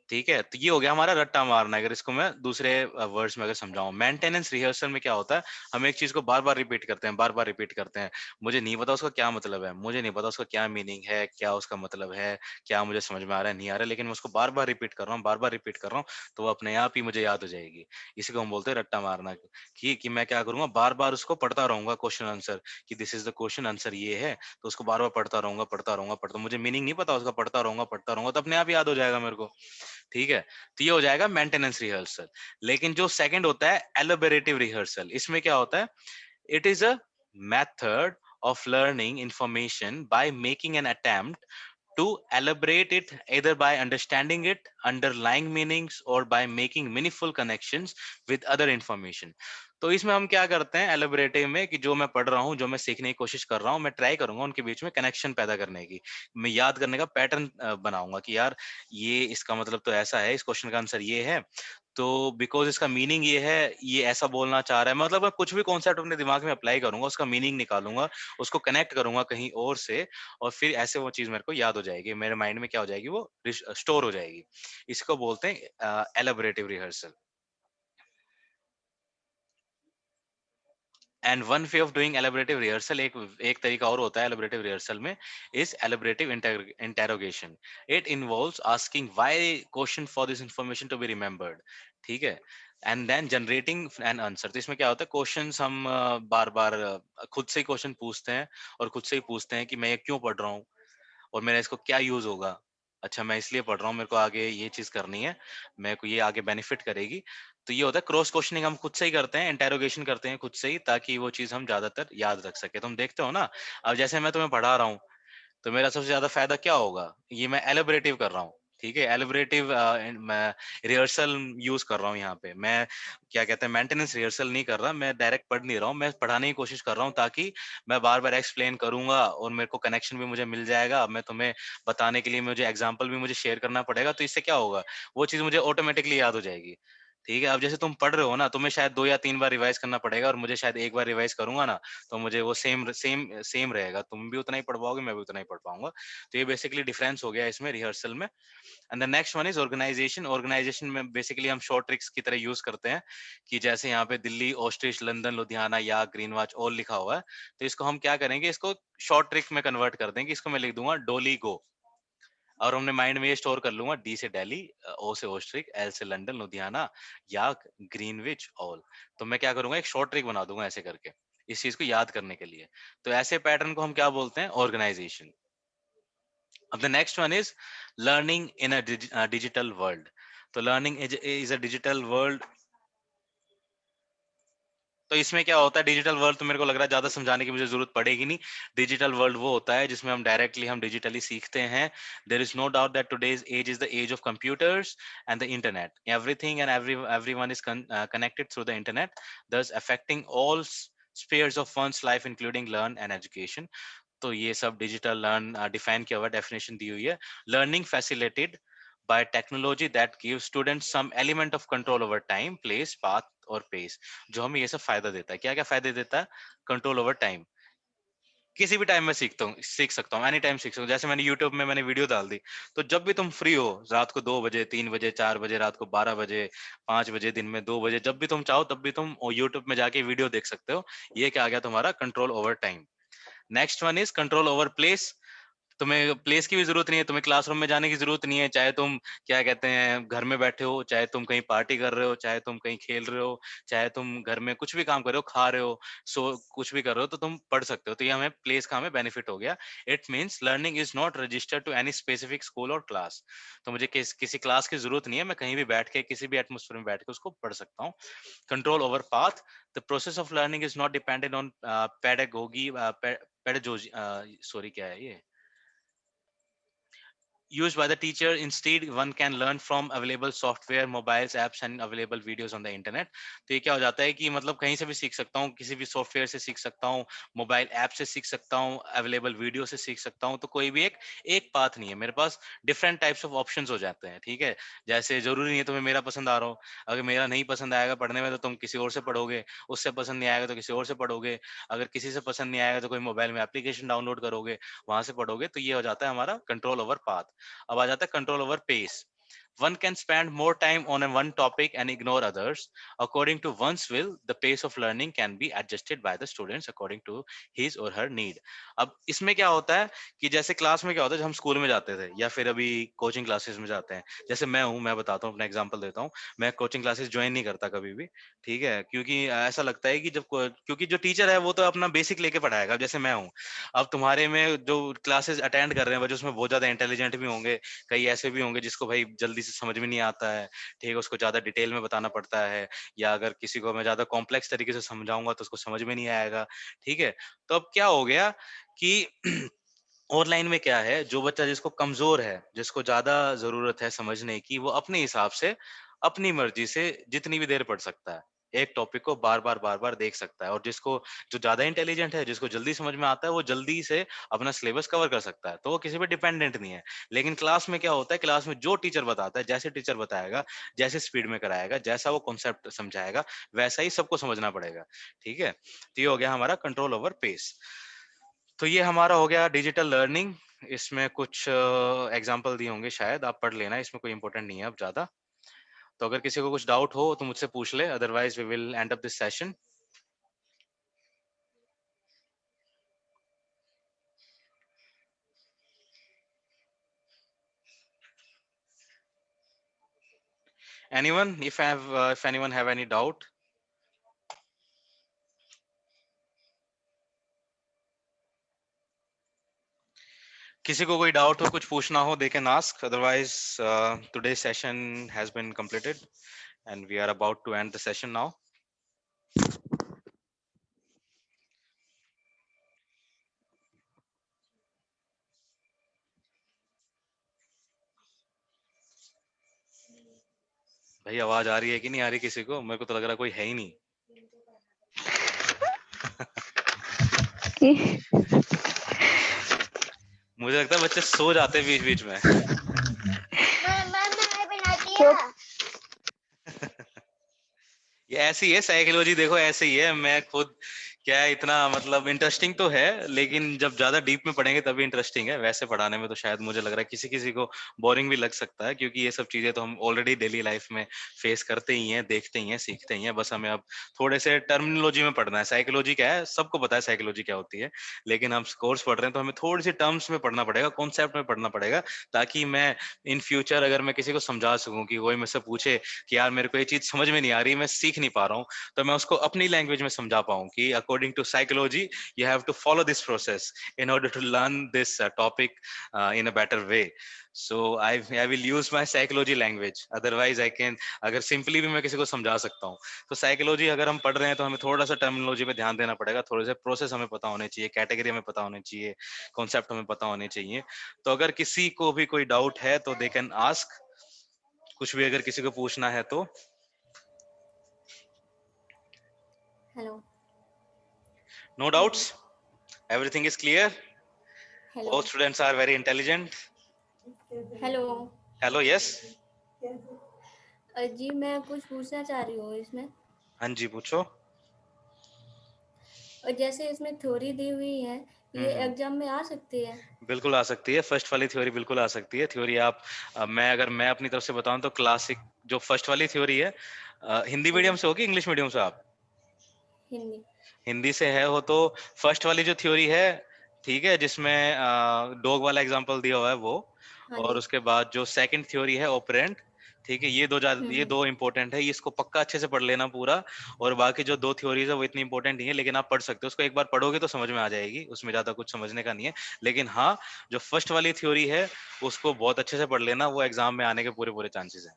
ठीक है, तो ये हो गया हमारा रट्टा मारना। अगर इसको मैं दूसरे वर्ड्स में अगर समझाऊं, मेंटेनेंस रिहर्सल में क्या होता है, हम एक चीज को बार बार रिपीट करते हैं, बार बार रिपीट करते हैं। मुझे नहीं पता उसका क्या मतलब है, मुझे नहीं पता उसका क्या मीनिंग है, क्या उसका मतलब है, क्या मुझे समझ में आ रहा है, नहीं आ रहा है, लेकिन मैं उसको बार बार रिपीट कर रहा हूँ, बार बार रिपीट कर रहा हूँ, तो वो अपने आप ही मुझे याद हो जाएगी। इसी को हम बोलते हैं रट्टा मारना। कि मैं क्या करूंगा, बार बार उसको पढ़ता रहूंगा, क्वेश्चन आंसर, कि this is the question answer ये है, तो उसको बार बार पढ़ता रहूंगा, पढ़ता रहूंगा, पढ़ता, मुझे मीनिंग नहीं पता उसका, पढ़ता रहूंगा, तो अपने आप याद हो जाएगा मेरे को। ठीक है, तो ये हो जाएगा मेंटेनेंस रिहर्सल। लेकिन जो सेकंड होता है एलोबरेटिव रिहर्सल, इसमें क्या होता है, it is a method of learning information by making an attempt to elaborate it either by understanding it underlying meanings or by making meaningful connections with other information. तो इसमें हम क्या करते हैं एलिबरेटिव में कि जो मैं पढ़ रहा हूँ, जो मैं सीखने की कोशिश कर रहा हूँ, मैं ट्राई करूंगा उनके बीच में कनेक्शन पैदा करने की। मैं याद करने का पैटर्न बनाऊंगा कि यार ये इसका मतलब तो ऐसा है, इस क्वेश्चन का आंसर ये है, तो बिकॉज इसका मीनिंग ये है, ये ऐसा बोलना चाह रहा है, मतलब मैं कुछ भी कॉन्सेप्ट अपने दिमाग में अप्लाई करूंगा, उसका मीनिंग निकालूंगा, उसको कनेक्ट करूंगा कहीं और से, और फिर ऐसे वो चीज मेरे को याद हो जाएगी, मेरे माइंड में क्या हो जाएगी, वो स्टोर हो जाएगी। इसको बोलते हैं elaborative rehearsal. And one way of doing elaborative rehearsal, एक एक तरीका और होता है एलिबरेटिव रिहर्सल में, is elaborative interrogation. It involves asking why question for this information to be remembered, ठीक है, and then generating an answer. तो इसमें क्या होता है, क्वेश्चंस हम बार बार खुद से ही क्वेश्चन पूछते हैं, और खुद से ही पूछते हैं कि मैं ये क्यों पढ़ रहा हूँ, और मेरा इसको क्या यूज होगा। अच्छा, मैं इसलिए पढ़ रहा हूँ, मेरे को आगे ये चीज करनी है, मेरे को ये आगे बेनिफिट करेगी। तो ये होता है क्रॉस क्वेश्चनिंग, हम खुद से ही करते हैं, इंटेरोगेशन करते हैं खुद से ही, ताकि वो चीज हम ज्यादातर याद रख सके। तुम देखते हो ना, अब जैसे मैं तुम्हें पढ़ा रहा हूँ, तो मेरा सबसे ज्यादा फायदा क्या होगा, ये मैं एलिबरेटिव कर रहा हूँ, ठीक है, एलिबरेटिव मैं रिहर्सल यूज कर रहा हूँ यहाँ पे। मैं क्या कहते हैं, मेंटेनेंस रिहर्सल नहीं कर रहा, मैं डायरेक्ट पढ़ नहीं रहा हूँ, मैं पढ़ाने की कोशिश कर रहा हूँ, ताकि मैं बार बार एक्सप्लेन करूंगा और मेरे को कनेक्शन भी मुझे मिल जाएगा। मैं तुम्हें बताने के लिए मुझे एग्जाम्पल भी मुझे शेयर करना पड़ेगा, तो इससे क्या होगा, वो चीज मुझे ऑटोमेटिकली याद हो जाएगी। ठीक है, अब जैसे तुम पढ़ रहे हो ना, तुम्हें शायद 2 या 3 बार रिवाइज करना पड़ेगा, और मुझे शायद एक बार रिवाइज करूंगा ना, तो मुझे वो सेम सेम सेम रहेगा, तुम भी उतना ही पढ़ पाओगे, मैं भी उतना ही पढ़ पाऊंगा। तो ये बेसिकली डिफरेंस हो गया इसमें रिहर्सल में। And the next one is organisation. Organisation में बेसिकली हम शॉर्ट ट्रिक्स की तरह यूज करते हैं, कि जैसे यहाँ पे दिल्ली, ऑस्ट्रिच, लंदन, लुधियाना या ग्रीनवाच ऑल लिखा हुआ है, तो इसको हम क्या करेंगे, इसको शॉर्ट ट्रिक में कन्वर्ट कर देंगे। इसको मैं लिख दूंगा डोली गो, और हमने माइंड में ये स्टोर कर लूंगा, डी से दिल्ली, ओ से ऑस्ट्रिच, एल से लंदन, लुधियाना या ग्रीनविच ऑल। तो मैं क्या करूंगा, एक शॉर्ट ट्रिक बना दूंगा ऐसे करके, इस चीज को याद करने के लिए। तो ऐसे पैटर्न को हम क्या बोलते हैं, ऑर्गेनाइजेशन। अब the next one is learning in a digital world. तो learning is a digital world. तो इसमें क्या होता है, डिजिटल वर्ल्ड तो मेरे को लग रहा है ज्यादा समझाने की मुझे जरूरत पड़ेगी नहीं। डिजिटल वर्ल्ड वो होता है जिसमें हम डिजिटली सीखते हैं। There is no doubt that today's age is the age of computers and the internet. Everything and everyone is connected through the internet, thus affecting all spheres of one's life including learn and education। तो ये सब डिजिटल लर्न डिफाइन किया हुआ, डेफिनेशन दी हुई है। Learning facilitated by technology that give students some element of control over time, place, path और पेस। जो हमें ये सब फायदा देता है, क्या क्या फायदे देता है, कंट्रोल ओवर टाइम, किसी भी टाइम में सीख सकता हूँ, एनी टाइम सीख सकता हूँ। जैसे मैंने यूट्यूब में मैंने वीडियो डाल दी, तो जब भी तुम फ्री हो, रात को 2 बजे, 3 बजे, 4 बजे, रात को 12 बजे, 5 बजे, दिन में 2 बजे, जब भी तुम चाहो तब भी तुम यूट्यूब में जाके वीडियो देख सकते हो। ये क्या आ गया तुम्हारा control over time. Next one is control over place. तुम्हें प्लेस की भी जरूरत नहीं है, तुम्हें क्लासरूम में जाने की जरूरत नहीं है, चाहे तुम क्या कहते हैं घर में बैठे हो, चाहे तुम कहीं पार्टी कर रहे हो, चाहे तुम कहीं खेल रहे हो, चाहे तुम घर में कुछ भी काम कर रहे हो, खा रहे हो, सो कुछ भी कर रहे हो, तो तुम पढ़ सकते हो। तो ये हमें प्लेस का हमें बेनिफिट हो गया। It means learning is not registered to any specific school और क्लास। तो मुझे किसी क्लास की जरूरत नहीं है, मैं कहीं भी बैठ के किसी भी एटमोसफेयर में बैठ के उसको पढ़ सकता हूँ। Control over path. The process of learning is not dependent on pedagogy, pedagogy, sorry क्या है ये, used by the teacher. Instead, one can learn from available software, mobiles, apps and available videos on the internet। तो ये क्या हो जाता है कि मतलब कहीं से भी सीख सकता हूँ, किसी भी सॉफ्टवेयर से सीख सकता हूँ, मोबाइल ऐप से सीख सकता हूँ, अवेलेबल वीडियो से सीख सकता हूँ। तो कोई भी एक एक पाथ नहीं है मेरे पास, डिफरेंट टाइप्स ऑफ ऑप्शंस हो जाते हैं। ठीक है, जैसे जरूरी नहीं है तुम्हें मेरा पसंद आ रहा हो, अगर मेरा नहीं पसंद आएगा पढ़ने में तो तुम किसी और से पढ़ोगे, उससे पसंद नहीं आएगा तो किसी और से पढ़ोगे, अगर किसी से पसंद नहीं आएगा तो कोई मोबाइल में एप्लीकेशन डाउनलोड करोगे, वहां से पढ़ोगे। तो ये हो जाता है हमारा कंट्रोल ओवर पाथ। अब आ जाता है control over pace. One can spend more time on a one topic and ignore others. According to one's will, the pace of learning can be adjusted by the students according to his or her need। अब इसमें क्या होता है कि जैसे क्लास में क्या होता है, जब हम स्कूल में जाते थे या फिर अभी कोचिंग क्लासेस में जाते हैं, जैसे मैं हूँ, मैं बताता हूँ, अपना एग्जांपल देता हूँ। मैं कोचिंग क्लासेस ज्वाइन नहीं करता कभी भी, ठीक है, क्योंकि ऐसा लगता है कि क्योंकि जो टीचर है वो तो अपना बेसिक लेके पढ़ाएगा। अब जैसे मैं हूँ, अब तुम्हारे में जो क्लासेस अटेंड कर रहे हैं वो, जो उसमें बहुत ज्यादा इंटेलिजेंट भी होंगे, कई ऐसे भी होंगे जिसको भाई जल्दी से समझ में नहीं आता है, ठीक है, उसको ज्यादा डिटेल में बताना पड़ता है, या अगर किसी को मैं ज्यादा कॉम्प्लेक्स तरीके से समझाऊंगा तो उसको समझ में नहीं आएगा। ठीक है, तो अब क्या हो गया कि ऑनलाइन में क्या है, जो बच्चा जिसको कमजोर है, जिसको ज्यादा जरूरत है समझने की, वो अपने हिसाब से अपनी मर्जी से जितनी भी देर पढ़ सकता है। एक टॉपिक को बार बार देख सकता है। और जिसको जो ज्यादा इंटेलिजेंट है, जिसको जल्दी समझ में आता है, वो जल्दी से अपना सिलेबस कवर कर सकता है, तो वो किसी पे डिपेंडेंट नहीं है। लेकिन क्लास में क्या होता है, क्लास में जो टीचर बताता है, जैसे टीचर बताएगा, जैसे स्पीड में कराएगा, जैसा वो कॉन्सेप्ट समझाएगा, वैसा ही सबको समझना पड़ेगा। ठीक है, तो ये हो गया हमारा कंट्रोल ओवर पेस। तो ये हमारा हो गया डिजिटल लर्निंग। इसमें कुछ एग्जाम्पल दिए होंगे, शायद आप पढ़ लेना, इसमें कोई इंपॉर्टेंट नहीं है अब ज्यादा। तो अगर किसी को कुछ डाउट हो तो मुझसे पूछ ले, otherwise we will end up this session. Anyone, if anyone have any doubt? किसी को कोई डाउट हो, कुछ पूछना हो, they can ask. Otherwise, today's session has been completed and we are about to end the session now. भाई आवाज आ रही है कि नहीं आ रही किसी को? मेरे को तो लग रहा है कोई है ही नहीं। मुझे लगता है बच्चे सो जाते हैं बीच बीच में। ये ऐसी है साइकोलॉजी, देखो ऐसे ही है। मैं खुद क्या है, इतना मतलब इंटरेस्टिंग तो है, लेकिन जब ज्यादा डीप में पढ़ेंगे तभी इंटरेस्टिंग है। वैसे पढ़ाने में तो शायद मुझे लग रहा है किसी किसी को बोरिंग भी लग सकता है, क्योंकि ये सब चीजें तो हम ऑलरेडी डेली लाइफ में फेस करते ही हैं, देखते ही हैं, सीखते ही हैं। बस हमें अब थोड़े से टर्मिनोलॉजी में पढ़ना है। साइकोलॉजी क्या है, सबको पता है साइकोलॉजी क्या होती है, लेकिन हम कोर्स पढ़ रहे हैं तो हमें थोड़ी सी टर्म्स में पढ़ना पड़ेगा, कॉन्सेप्ट में पढ़ना पड़ेगा, ताकि मैं इन फ्यूचर अगर मैं किसी को समझा सकूं कि कोई मुझसे पूछे कि यार मेरे को ये चीज समझ में नहीं आ रही, मैं सीख नहीं पा रहा हूँ, तो मैं उसको अपनी लैंग्वेज में समझा पाऊं कि according to psychology you have to follow this process in order to learn this topic in a better way. So I will use my psychology language, otherwise I can, अगर सिंपली भी मैं किसी को समझा सकता हूँ। तो साइकोलॉजी अगर हम पढ़ रहे हैं तो हमें थोड़ा सा टर्मिनोलॉजी पे ध्यान देना पड़ेगा, थोड़े से प्रोसेस हमें पता होने चाहिए, कैटेगरी हमें पता होने चाहिए, कॉन्सेप्ट हमें पता होने चाहिए। तो अगर किसी को भी कोई डाउट है तो दे कैन आस्क, कुछ भी अगर किसी को पूछना है तो। Hello. No doubts, everything is clear, all Hello. students are very intelligent. Hello. Hello, yes. जी मैं कुछ पूछना चाह रही हूँ इसमें। हाँ जी, पूछो। और जैसे इसमें थ्योरी दी हुई है, ये एग्जाम में आ सकती है? बिल्कुल आ सकती है। फर्स्ट वाली थ्योरी बिल्कुल आ सकती है। थ्योरी आप मैं अपनी तरफ से बताऊं तो क्लासिक जो फर्स्ट वाली थ्योरी है, हिंदी हाँ मीडियम जी। से होगी इंग्लिश मीडियम से आप? हिंदी। हिंदी से है हो तो फर्स्ट वाली जो थ्योरी है, ठीक है, जिसमें डॉग वाला एग्जांपल दिया हुआ है वो। हाँ और जी। उसके बाद जो सेकंड थ्योरी है ऑपरेंट, ठीक है, ये हम्म। दो इंपॉर्टेंट है, इसको पक्का अच्छे से पढ़ लेना पूरा। और बाकी जो दो थ्योरीज है वो इतनी इंपॉर्टेंट नहीं है, लेकिन आप पढ़ सकते हो उसको, एक बार पढ़ोगे तो समझ में आ जाएगी, उसमें ज्यादा कुछ समझने का नहीं है। लेकिन हाँ, जो फर्स्ट वाली थ्योरी है उसको बहुत अच्छे से पढ़ लेना, वो एग्जाम में आने के पूरे पूरे चांसेस हैं।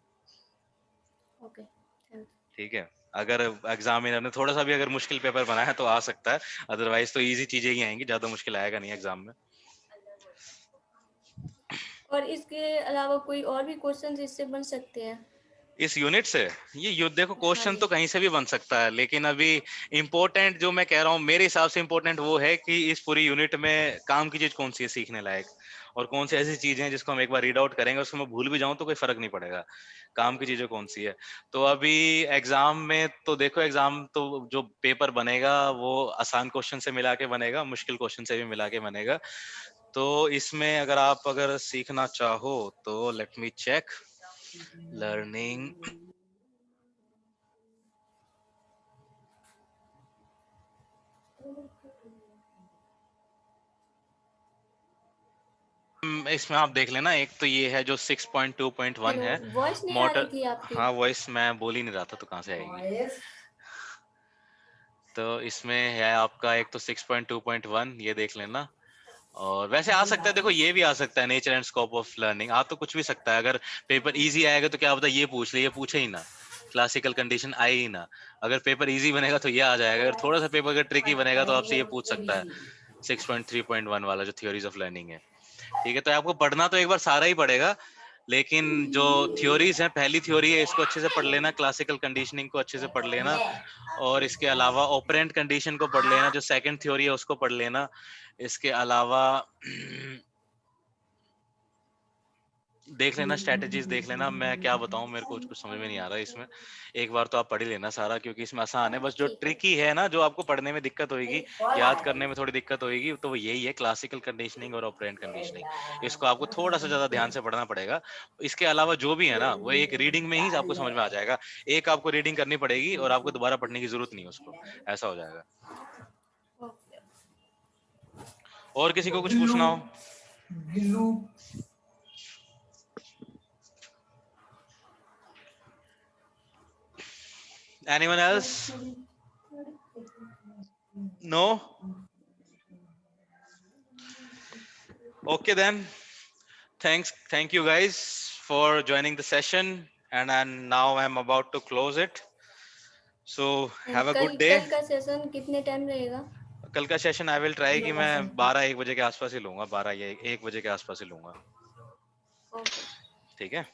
ओके, थैंक ठीक है, अगर एग्जामिनर ने थोड़ा सा भी अगर मुश्किल पेपर बनाया तो आ सकता है, अदरवाइज तो इजी चीजें ही आएंगी, ज्यादा मुश्किल आएगा नहीं एग्जाम में। यू। और इसके अलावा कोई और भी क्वेश्चंस इससे बन सकते हैं? इस यूनिट से ये देखो, हाँ क्वेश्चन जी। तो कहीं से भी बन सकता है, लेकिन अभी इम्पोर्टेंट जो मैं कह रहा हूँ मेरे हिसाब से इम्पोर्टेंट वो है कि इस पूरी यूनिट में काम की चीज कौन सी है सीखने लायक, और कौन सी ऐसी चीजें हैं जिसको हम एक बार रीड आउट करेंगे, उसको मैं भूल भी जाऊं तो कोई फर्क नहीं पड़ेगा, काम की चीजें कौन सी है। तो अभी एग्जाम में तो देखो, एग्जाम तो जो पेपर बनेगा वो आसान क्वेश्चन से मिला के बनेगा, मुश्किल क्वेश्चन से भी मिला के बनेगा। तो इसमें अगर सीखना चाहो तो लेट मी चेक लर्निंग। इसमें आप देख लेना, एक तो ये है जो 6.2.1 हेलो, है, वॉइस नहीं आ रही मोटर। थी आपकी। हाँ, वॉइस मैं बोल ही नहीं रहा था तो कहाँ से आएगी। तो इसमें है आपका एक तो 6.2.1, ये देख लेना। और वैसे आ सकता है, देखो ये भी आ सकता है, nature and scope of learning आ तो कुछ भी सकता है। अगर पेपर इजी आएगा तो क्या पता ये पूछ ले, ये पूछे ही ना, क्लासिकल कंडीशन आए ही ना। अगर पेपर इजी बनेगा तो ये आ जाएगा, अगर थोड़ा सा पेपर अगर ट्रिकी बनेगा तो आपसे ये पूछ सकता है 6.3.1 वाला जो थ्योरीज ऑफ लर्निंग है। ठीक है, तो आपको पढ़ना तो एक बार सारा ही पड़ेगा, लेकिन जो थ्योरीज हैं, पहली थ्योरी है इसको अच्छे से पढ़ लेना, क्लासिकल कंडीशनिंग को अच्छे से पढ़ लेना, और इसके अलावा ऑपरेंट कंडीशन को पढ़ लेना, जो सेकंड थ्योरी है उसको पढ़ लेना। इसके अलावा देख लेना, स्ट्रेटेजीज देख लेना। मैं क्या बताऊं, मेरे को कुछ समझ में नहीं आ रहा है इसमें। एक बार तो आप पढ़ ही लेना सारा, क्योंकि इसमें आसान है। बस जो ठीक है। ट्रिकी है ना, जो आपको पढ़ने में दिक्कत होगी, याद करने में थोड़ी दिक्कत होगी, तो वो यही है, क्लासिकल कंडीशनिंग और ऑपरेंट कंडीशनिंग। इसको आपको थोड़ा सा ज्यादा ध्यान से पढ़ना पड़ेगा। इसके अलावा जो भी है ना, वो एक रीडिंग में ही आपको समझ में आ जाएगा। एक आपको रीडिंग करनी पड़ेगी और आपको दोबारा पढ़ने की जरूरत नहीं है उसको, ऐसा हो जाएगा। ओके। और किसी को कुछ पूछना हो? Anyone else? No? Okay then. Thank you guys for joining the session, and now I'm about to close it. So have a कल good day. कल का सेशन कितने टाइम रहेगा? कल का सेशन आई विल ट्राई कि मैं 12-1 बजे के आसपास ही लूंगा, 12 या 1 बजे के आसपास ही लूंगा। ओके। ठीक है।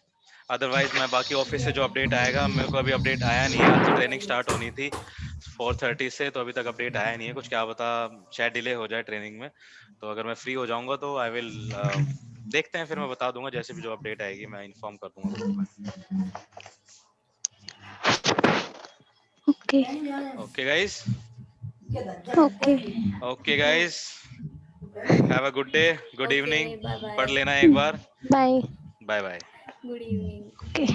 अदरवाइज मैं बाकी ऑफिस से जो अपडेट आएगा, मेरे को अभी अपडेट आया नहीं है। आज तो ट्रेनिंग स्टार्ट होनी थी 4:30 से, तो अभी तक अपडेट आया नहीं है कुछ। क्या पता शायद डिले हो जाए ट्रेनिंग में। तो अगर मैं फ्री हो जाऊंगा तो आई विल देखते हैं, फिर मैं बता दूंगा। जैसे भी जो अपडेट आएगी मैं इन्फॉर्म कर दूंगा ग्रुप में। Okay. Okay guys. Okay. Okay guys, have a good day, good okay, evening. Bye पढ़ बाय। लेना एक बार। Bye. Bye bye. Good evening. Okay.